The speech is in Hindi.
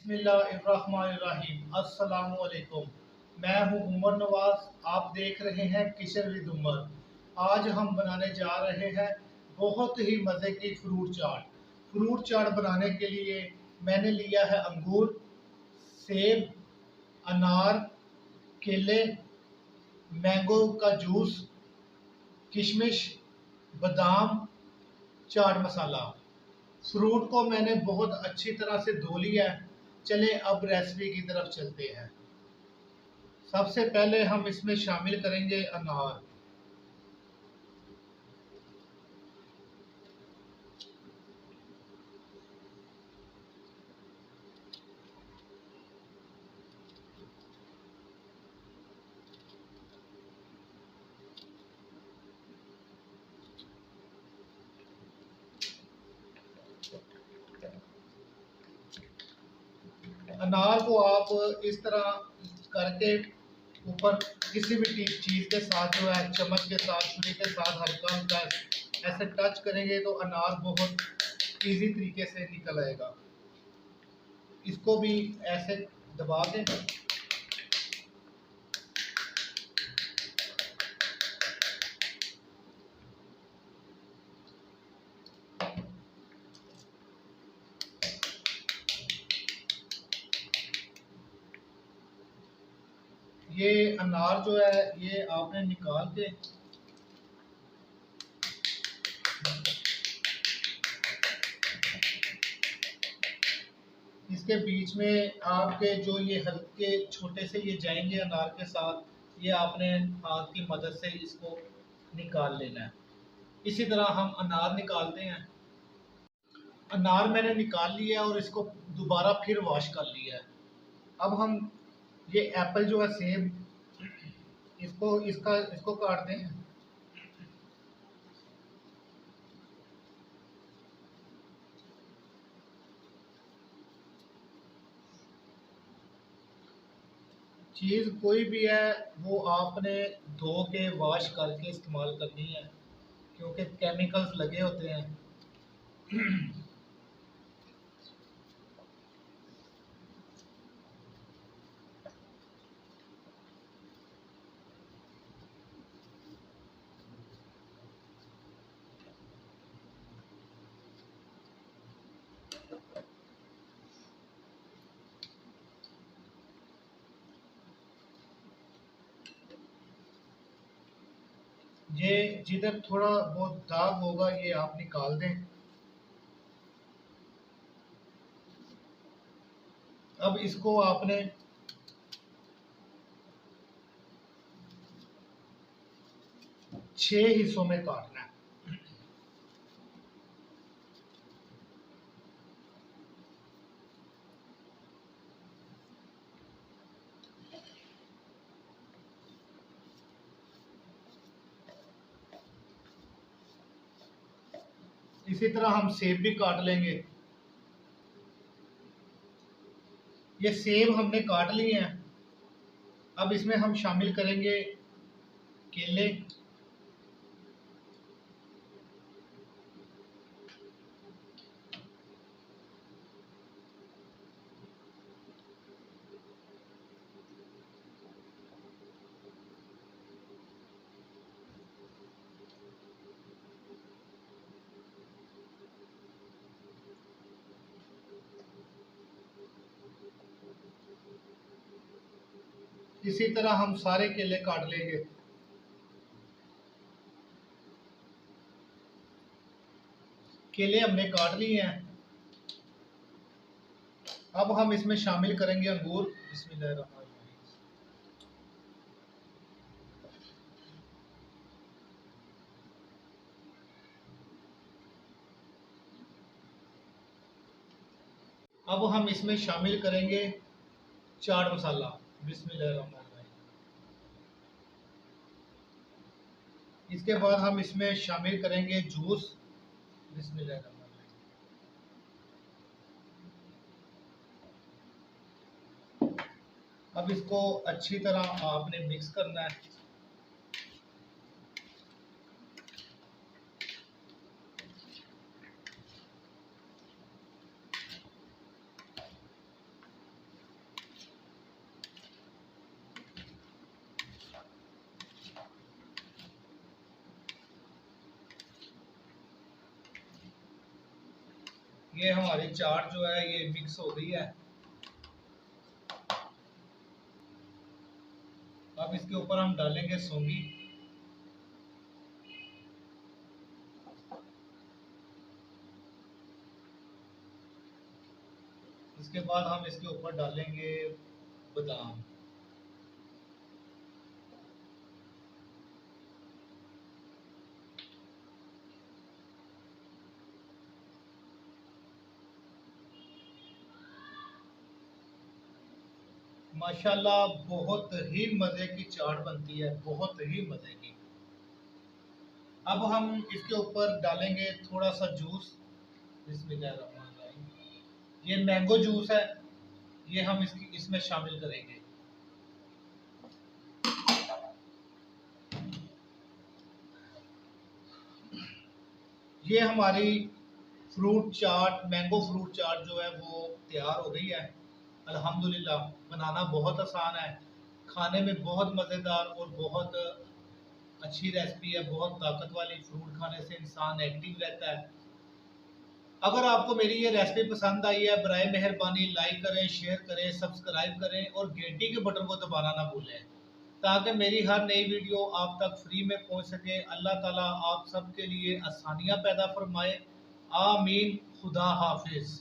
बिस्मिल्लाहिर्रहमानिर्रहीम। अस्सलामु अलैकुम। मैं हूं उमर नवाज। आप देख रहे हैं किचन विद उमर। आज हम बनाने जा रहे हैं बहुत ही मज़े की फ्रूट चाट। फ्रूट चाट बनाने के लिए मैंने लिया है अंगूर, सेब, अनार, केले, मैंगो का जूस, किशमिश, बादाम, चाट मसाला। फ्रूट को मैंने बहुत अच्छी तरह से धो लिया है। चले अब रेसिपी की तरफ चलते हैं। सबसे पहले हम इसमें शामिल करेंगे अनार। अनार को आप इस तरह करके ऊपर किसी भी चीज़ के साथ जो है चम्मच के साथ छुरी के साथ हल्का हल्का ऐसे टच करेंगे तो अनार बहुत इजी तरीके से निकल आएगा। इसको भी ऐसे दबा दें। ये अनार जो है ये आपने निकाल के इसके बीच में आपके जो ये हल्के छोटे से ये जाएंगे अनार के साथ, ये आपने हाथ की मदद से इसको निकाल लेना है। इसी तरह हम अनार निकालते हैं। अनार मैंने निकाल लिया और इसको दोबारा फिर वॉश कर लिया है। अब हम ये एप्पल जो है सेब, इसको काटते हैं। चीज़ कोई भी है वो आपने धो के वॉश करके इस्तेमाल करनी है, क्योंकि केमिकल्स लगे होते हैं। ये जिधर थोड़ा बहुत दाग होगा ये आप निकाल दें। अब इसको आपने छह हिस्सों में काटना है। इसी तरह हम सेब भी काट लेंगे। ये सेब हमने काट लिए हैं। अब इसमें हम शामिल करेंगे केले, इसी तरह हम सारे केले काट लेंगे। केले हमने काट लिए हैं। अब हम इसमें शामिल करेंगे अंगूर। बिस्मिल्लाहिर्रहमानिर्रहीम। अब हम इसमें शामिल करेंगे चाट मसाला। बिस्मिल्लाहिर्रहमानिर्रहीम। इसके बाद हम इसमें शामिल करेंगे जूस। बिस्मिल्लाहिर्रहमानिर्रहीम। अब इसको अच्छी तरह आपने मिक्स करना है। ये हमारी चाट जो है ये मिक्स हो गई है। अब इसके ऊपर हम डालेंगे सौंगी। इसके बाद हम इसके ऊपर डालेंगे बादाम। माशाल्लाह बहुत ही मज़े की चाट बनती है, बहुत ही मज़े की। अब हम इसके ऊपर डालेंगे थोड़ा सा जूस। बिस्मिल्लाहिर्रहमानिर्रहीम। ये मैंगो जूस है, ये हम इसमें शामिल करेंगे। ये हमारी फ्रूट चाट, मैंगो फ्रूट चाट जो है वो तैयार हो गई है। अल्हम्दुलिल्लाह, बनाना बहुत आसान है, खाने में बहुत मज़ेदार और बहुत अच्छी रेसिपी है। बहुत ताकत वाली, फ्रूट खाने से इंसान एक्टिव रहता है। अगर आपको मेरी ये रेसिपी पसंद आई है, बराए मेहरबानी लाइक करें, शेयर करें, सब्सक्राइब करें और घंटी के बटन को दबाना ना भूलें, ताकि मेरी हर नई वीडियो आप तक फ्री में पहुंच सके। अल्लाह ताला आप सबके लिए आसानियां पैदा फरमाए। आमीन। खुदा हाफिज़।